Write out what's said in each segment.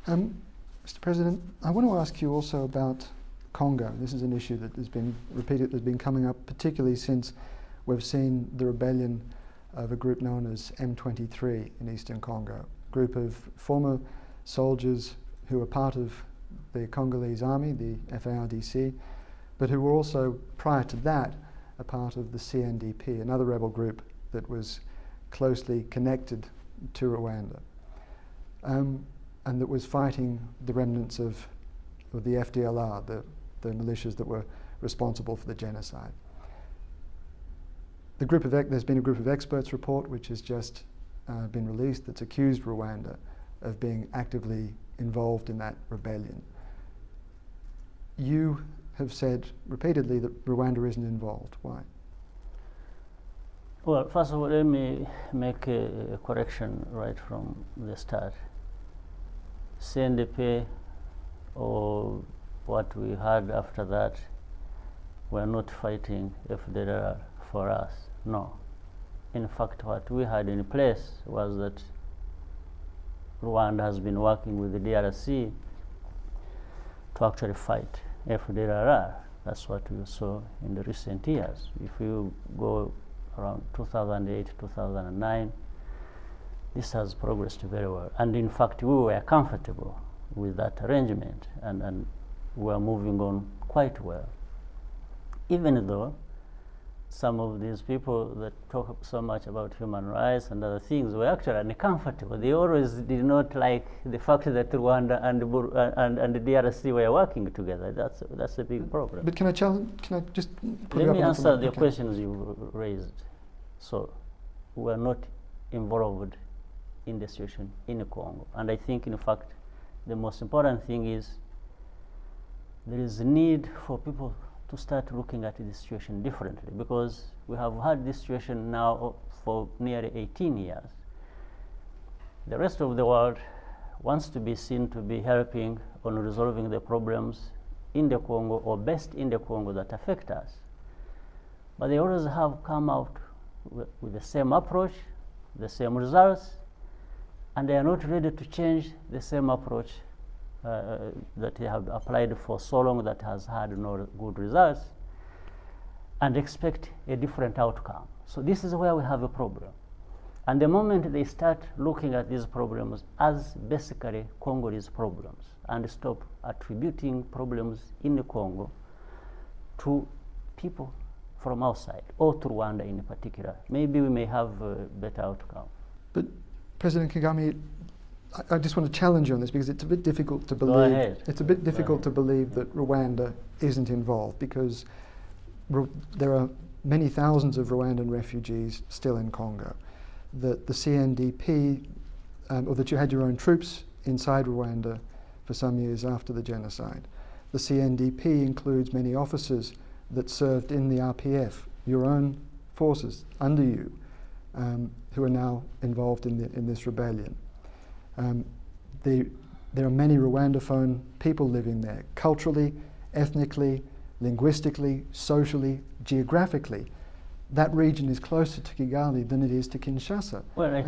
Mr. President, I want to ask you also about Congo. This is an issue that has been repeated, has been coming up particularly since we've seen the rebellion of a group known as M23 in eastern Congo, a group of former soldiers who were part of the Congolese army, the FARDC, but who were also, prior to that, a part of the CNDP, another rebel group that was closely connected to Rwanda, and that was fighting the remnants of the FDLR, the militias that were responsible for the genocide. There's been a group of experts report which has just been released that's accused Rwanda of being actively involved in that rebellion. You have said repeatedly that Rwanda isn't involved. Why? Well, first of all, let me make a correction right from the start. CNDP, or what we had after that, were not fighting FDLR for us. No. In fact, what we had in place was that Rwanda has been working with the DRC to actually fight FDLR. That's what we saw in the recent years. If you go around 2008, 2009, this has progressed very well. And in fact, we were comfortable with that arrangement, and we were moving on quite well. Even though some of these people that talk so much about human rights and other things were actually uncomfortable. They always did not like the fact that Rwanda and the DRC were working together. That's a big problem. But can I just put Let me answer the questions you raised. So, we are not involved in the situation in Congo. And I think, in fact, the most important thing is there is a need for people to start looking at the situation differently, because we have had this situation now for nearly 18 years. The rest of the world wants to be seen to be helping on resolving the problems in the Congo or based in the Congo that affect us. But they always have come out with the same approach, the same results, and they are not ready to change the same approach that they have applied for so long that has had no good results, and expect a different outcome. So this is where we have a problem. And the moment they start looking at these problems as basically Congolese problems and stop attributing problems in the Congo to people from outside, or to Rwanda in particular, maybe we may have a better outcome. But President Kagame, I just want to challenge you on this, because it's a bit difficult to believe. Go ahead. It's a bit difficult to believe that Rwanda isn't involved, because there are many thousands of Rwandan refugees still in Congo. That the CNDP, or that you had your own troops inside Rwanda for some years after the genocide. The CNDP includes many officers that served in the RPF, your own forces under you, who are now involved in this rebellion. There are many Rwandophone people living there, culturally, ethnically, linguistically, socially, geographically. That region is closer to Kigali than it is to Kinshasa. Well, I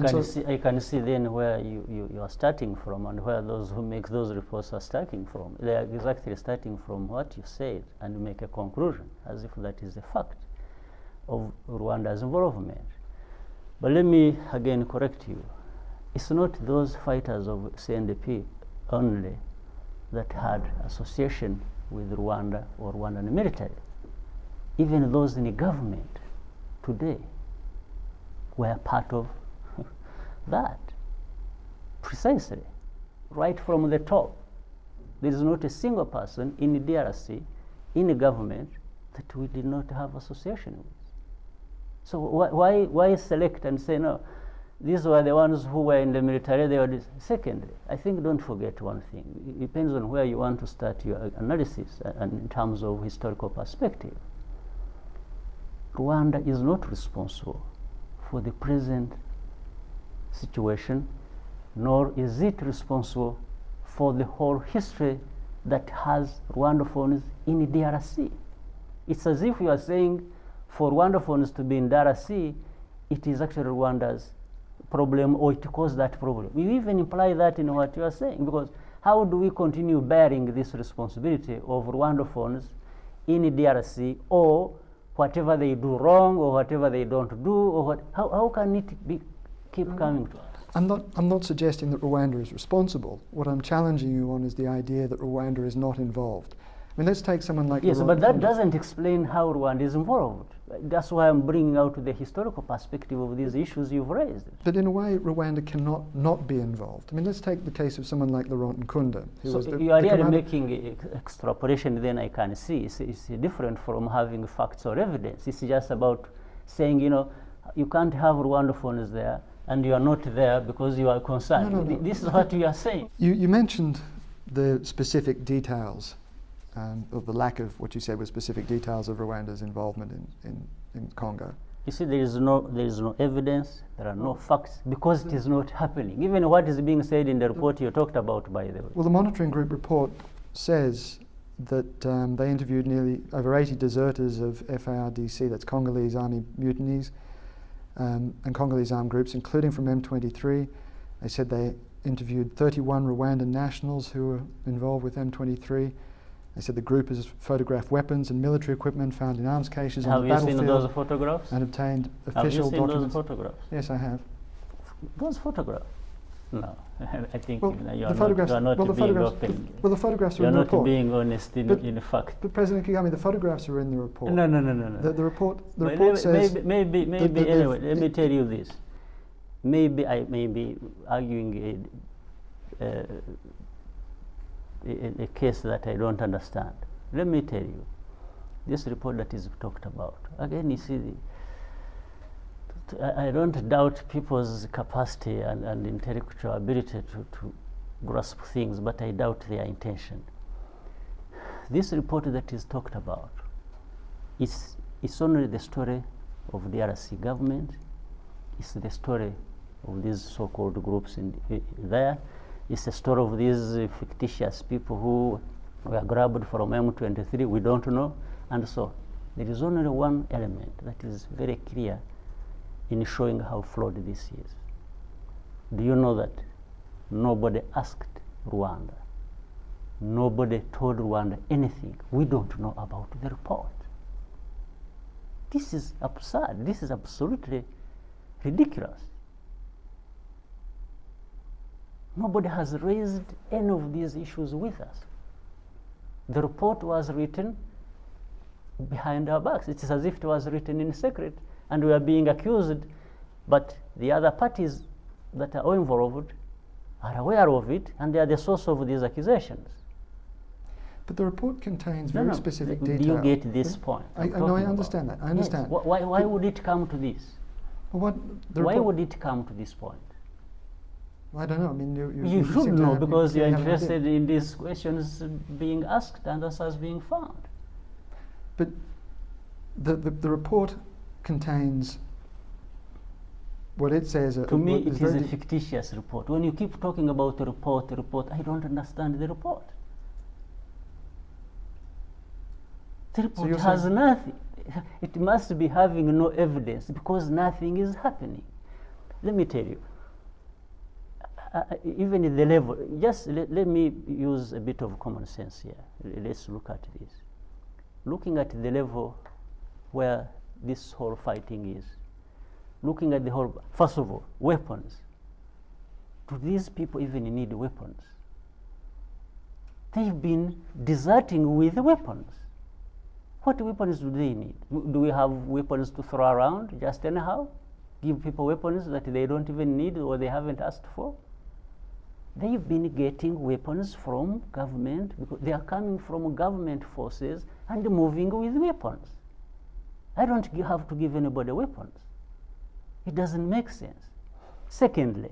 can see then where you are starting from, and where those who make those reports are starting from. They are exactly starting from what you said and make a conclusion, as if that is a fact of Rwanda's involvement. But let me again correct you. It's not those fighters of CNDP only that had association with Rwanda or Rwandan military. Even those in the government today were part of that. Precisely. Right from the top. There is not a single person in the DRC, in the government, that we did not have association with. So why select and say, no, these were the ones who were in the military, they were this. Secondly, I think don't forget one thing. It depends on where you want to start your analysis and in terms of historical perspective. Rwanda is not responsible for the present situation, nor is it responsible for the whole history that has Rwandophones in the DRC. It's as if you are saying for Rwandophones to be in DRC, it is actually Rwanda's problem, or it caused that problem. You even imply that in what you are saying, because how do we continue bearing this responsibility of Rwandophones in DRC, or whatever they do wrong or whatever they don't do, or how can it keep coming to us? I'm not suggesting that Rwanda is responsible. What I'm challenging you on is the idea that Rwanda is not involved. I mean, let's take someone like yes, but that doesn't explain how Rwanda is involved. That's why I'm bringing out the historical perspective of these issues you've raised. But in a way, Rwanda cannot not be involved. I mean, let's take the case of someone like Laurent Nkunda. Who So was you are really making extrapolation, then I can see. It's different from having facts or evidence. It's just about saying, you know, you can't have Rwandophones there, and you are not there because you are concerned. No. This is what you are saying. You mentioned the specific details, or the lack of what you said was specific details of Rwanda's involvement in Congo. You see, there is no evidence, there are no facts, because it is not happening. Even what is being said in the report you talked about, by the way. Well, the monitoring group report says that they interviewed nearly over 80 deserters of FARDC, that's Congolese army mutineers, and Congolese armed groups, including from M23. They said they interviewed 31 Rwandan nationals who were involved with M23. They said the group has photographed weapons and military equipment found in arms caches on the battlefield. Have you seen those photographs? And obtained official documents. Have you seen documents. those photographs? Yes, I have. Those photographs? No, I think Well, you are the photographs, not well, the being photographs, open. well, the photographs are You are in the not report. being honest in fact. But President Kagame, the photographs are in the report. No. The report says... Maybe anyway, let me tell you this. Maybe I may be arguing a case that I don't understand. Let me tell you, this report that is talked about, again, you see, I don't doubt people's capacity and intellectual ability to grasp things, but I doubt their intention. This report that is talked about, it's only the story of the DRC government, it's the story of these so-called groups there, it's the story of these fictitious people who were grabbed from M23, we don't know, and so on. There is only one element that is very clear in showing how flawed this is. Do you know that nobody asked Rwanda? Nobody told Rwanda anything. We don't know about the report. This is absurd. This is absolutely ridiculous. Nobody has raised any of these issues with us. The report was written behind our backs. It's as if it was written in secret, and we are being accused, but the other parties that are involved are aware of it, and they are the source of these accusations. But the report contains very specific detail. Do you get this point? No, I understand that. I understand. Yes. Why would it come to this? Why would it come to this point? I don't know. I mean, you should know, because you are have an interested in these questions being asked and answers being found. But the report contains what it says. To me, it is a fictitious report. When you keep talking about the report, I don't understand the report. The report has nothing. It must be having no evidence, because nothing is happening. Let me tell you. Even at the level, just let me use a bit of common sense here. Let's look at this. Looking at the level where this whole fighting is, looking at the whole, first of all, weapons. Do these people even need weapons? They've been deserting with weapons. What weapons do they need? Do we have weapons to throw around just anyhow? Give people weapons that they don't even need or they haven't asked for? They've been getting weapons from government, because they are coming from government forces and moving with weapons. I don't have to give anybody weapons. It doesn't make sense. Secondly,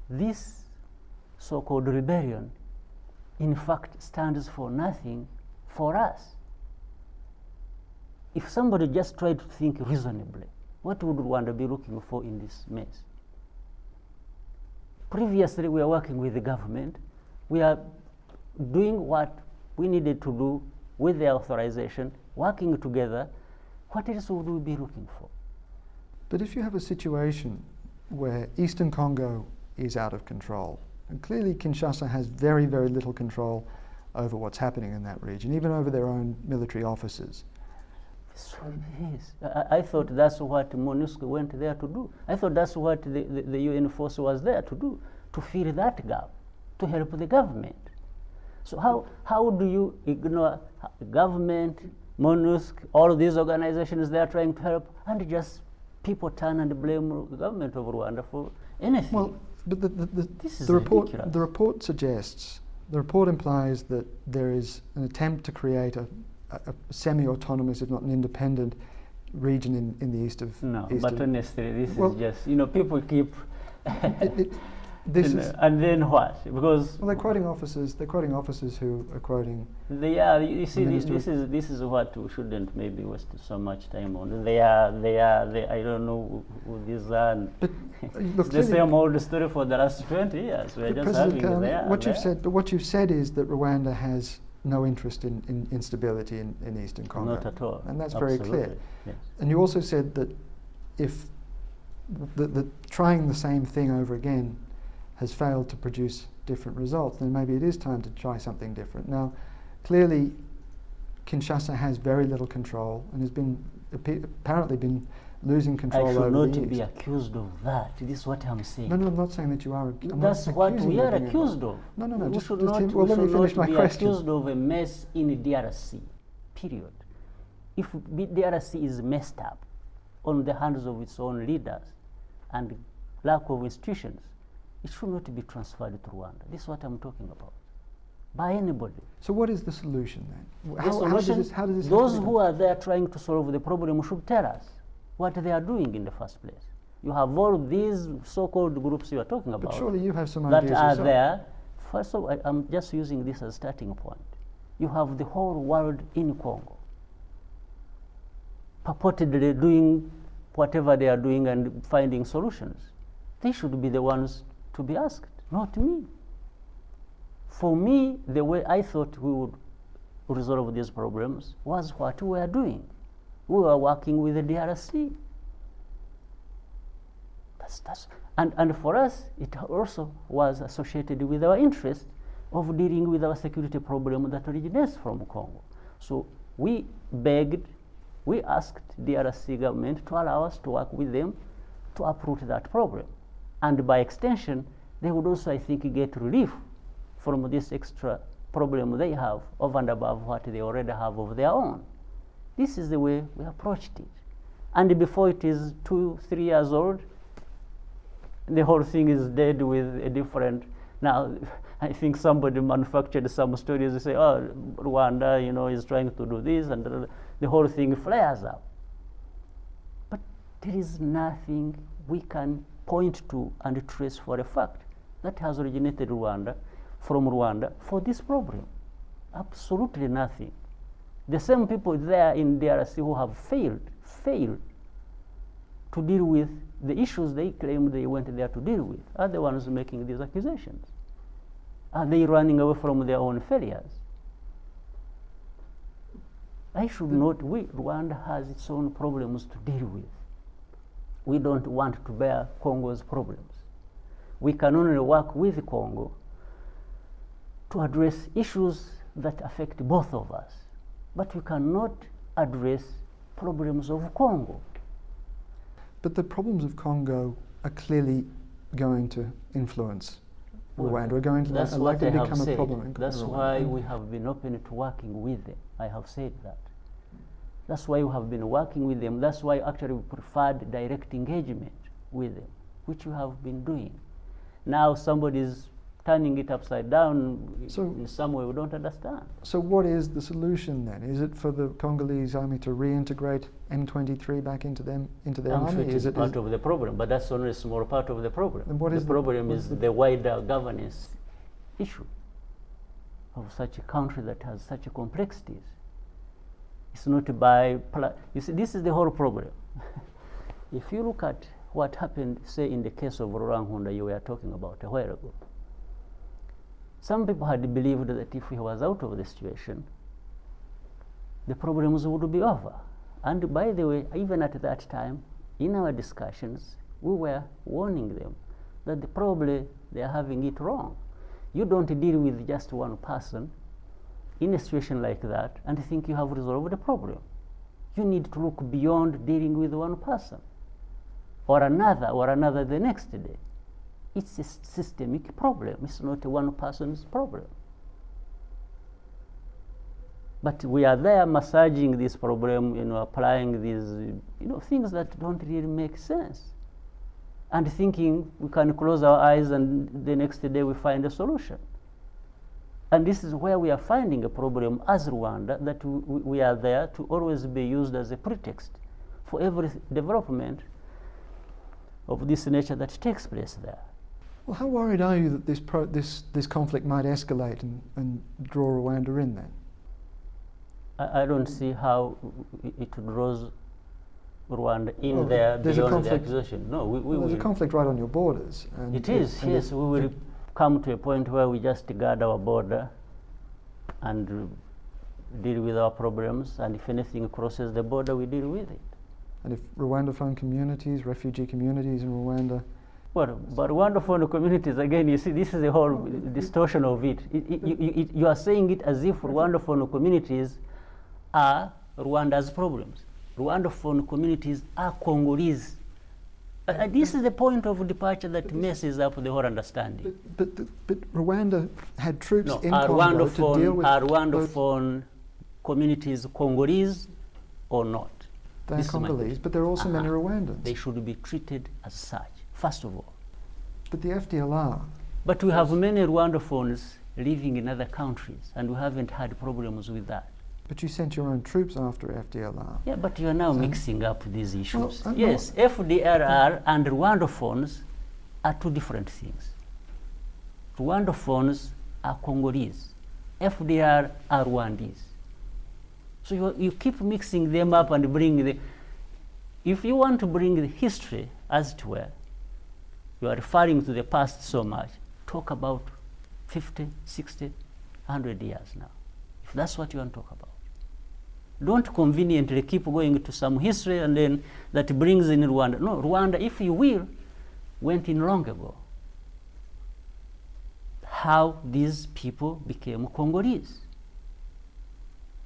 this so-called rebellion, in fact, stands for nothing for us. If somebody just tried to think reasonably, what would Rwanda be looking for in this mess? Previously, we are working with the government. We are doing what we needed to do with the authorization, working together. What else would we be looking for? But if you have a situation where Eastern Congo is out of control, And clearly Kinshasa has very, very little control over what's happening in that region, even over their own military officers. So yes, I thought that's what MONUSCO went there to do. I thought that's what the UN force was there to do, to fill that gap, to help the government. So how do you ignore government, MONUSCO, all of these organizations they are trying to help, and just people turn and blame the government of Rwanda for anything? Well, but this is the report, ridiculous. the report suggests, the report implies that there is an attempt to create a semi-autonomous, if not an independent, region in the east of. No, east but of, honestly, this well, is just, people keep. This is, and then what? Because well, they're quoting officers who are quoting. they are. You see, Minister- this is what we shouldn't maybe waste so much time on. They are. I don't know who these are. And But look, it's the same old story for the last 20 years. We're just President having Kagame, what you've said is that Rwanda has no interest in instability in eastern Congo. Not at all. And that's very clear. Absolutely, yes. And you also said that if the trying the same thing over again has failed to produce different results, then maybe it is time to try something different. Now, clearly, Kinshasa has very little control and has been apparently been losing control I should over not the be east. accused of that. This is what I'm saying. No, I'm not saying that you are. I'm That's not what accusing we you are of being accused of. No, We just should just not, well, let me finish my be question. accused of a mess in DRC, period. If DRC is messed up on the hands of its own leaders and lack of institutions, it should not be transferred to Rwanda. This is what I'm talking about. By anybody. So what is the solution then? The How does solution, this have to those be who done? are there trying to solve the problem should tell us what they are doing in the first place. You have all these so-called groups you are talking But about surely you have some that ideas are yourself. there. First of all, I'm just using this as a starting point. You have the whole world in Congo purportedly doing whatever they are doing and finding solutions. They should be the ones to be asked, not me. For me, the way I thought we would resolve these problems was what we were doing. We were working with the DRC. And for us, it also was associated with our interest of dealing with our security problem that originates from Congo. So we begged, we asked DRC government to allow us to work with them to uproot that problem. And by extension, they would also, I think, get relief from this extra problem they have over and above what they already have of their own. This is the way we approached it. And before it is 2-3 years old, the whole thing is dead with a different. Now, I think somebody manufactured some stories. They say, oh, Rwanda, is trying to do this, and the whole thing flares up. But there is nothing we can point to and trace for a fact that has originated from Rwanda for this problem. Absolutely nothing. The same people there in DRC who have failed to deal with the issues they claim they went there to deal with are the ones making these accusations. Are they running away from their own failures? I should note, Rwanda has its own problems to deal with. We don't want to bear Congo's problems. We can only work with Congo to address issues that affect both of us. But we cannot address problems of Congo. But the problems of Congo are clearly going to influence Rwanda. We're going to likely become a problem in That's Rwanda. why we have been open to working with them. I have said that. That's why we have been working with them. That's why actually we preferred direct engagement with them, which we have been doing. Now somebody is turning it upside down in some way we don't understand. So what is the solution then? Is it for the Congolese army to reintegrate M23 back into their army? Is it part of the problem, but that's only a small part of the problem. And what the is problem is the wider governance issue of such a country that has such complexities. It's not by you see, this is the whole problem. If you look at what happened, say, in the case of Rwanda you were talking about a while ago, some people had believed that if he was out of the situation, the problems would be over. And by the way, even at that time, in our discussions, we were warning them that probably they are having it wrong. You don't deal with just one person in a situation like that and think you have resolved the problem. You need to look beyond dealing with one person or another the next day. It's a systemic problem. It's not a one person's problem. But we are there massaging this problem, applying these, things that don't really make sense, and thinking we can close our eyes and the next day we find a solution. And this is where we are finding a problem as Rwanda, that we are there to always be used as a pretext for every development of this nature that takes place there. Well, how worried are you that this conflict might escalate and draw Rwanda in then? I don't see how it draws Rwanda in there beyond the accusation. No, there's a conflict right on your borders. And it is, yes. We will come to a point where we just guard our border and deal with our problems, and if anything crosses the border, we deal with it. And if Rwandophone communities, refugee communities in Rwanda... Well, but Rwandophone communities, again, you see, this is a whole distortion of it. You are saying it as if Rwandophone communities are Rwanda's problems. Rwandophone communities are Congolese. This is the point of departure that messes up the whole understanding. But Rwanda had troops in Congo to deal with... Are Rwandophone communities Congolese or not? They're Congolese, but there are also many Rwandans. They should be treated as such, first of all. But the FDLR... But we have many Rwandophones living in other countries, and we haven't had problems with that. But you sent your own troops after FDLR. Yeah, but you are now mixing up these issues. Well, yes, FDLR and Rwandophones are two different things. Rwandophones are Congolese. FDLR are Rwandese. So you keep mixing them up and bring the... If you want to bring the history, as it were, you are referring to the past so much, talk about 50, 60, 100 years now. If that's what you want to talk about. Don't conveniently keep going to some history and then that brings in Rwanda. No, Rwanda, if you will, went in long ago. How these people became Congolese.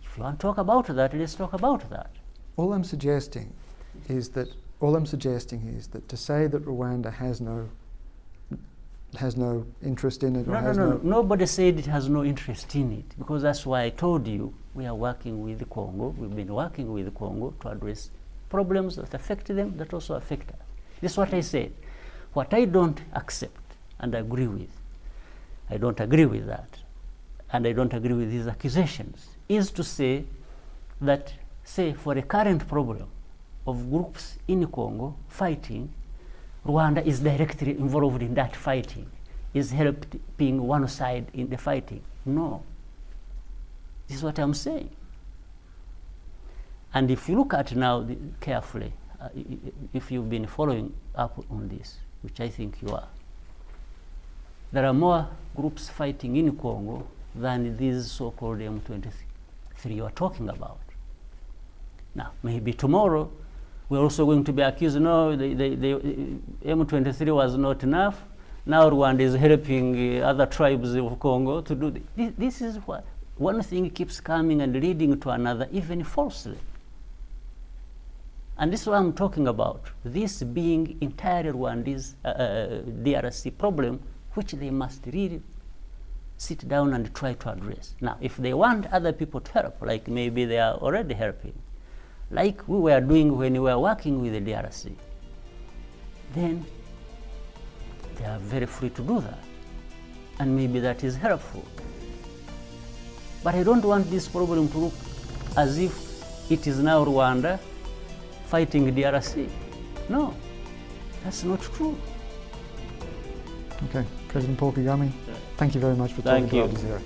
If you want to talk about that, let's talk about that. All I'm suggesting is that to say that Rwanda has no interest in it, or no. Nobody said it has no interest in it, because that's why I told you we are working with the Congo. We've been working with the Congo to address problems that affect them, that also affect us. This is what I said. What I don't accept and agree with, I don't agree with that, and I don't agree with these accusations, is to say that, say, for a current problem of groups in Congo fighting, Rwanda is directly involved in that fighting, is helping one side in the fighting. No. This is what I'm saying. And if you look at now carefully, if you've been following up on this, which I think you are, there are more groups fighting in Congo than these so-called M23 you are talking about. Now, maybe tomorrow, we're also going to be accused, no, the M23 was not enough. Now Rwanda is helping other tribes of Congo to do this. This is what one thing keeps coming and leading to another, even falsely. And this is what I'm talking about. This being entirely Rwanda's DRC problem, which they must really sit down and try to address. Now, if they want other people to help, like maybe they are already helping, like we were doing when we were working with the DRC, then they are very free to do that. And maybe that is helpful. But I don't want this problem to look as if it is now Rwanda fighting DRC. No, that's not true. Okay, President Paul Kagame, thank you very much for talking to Al Jazeera.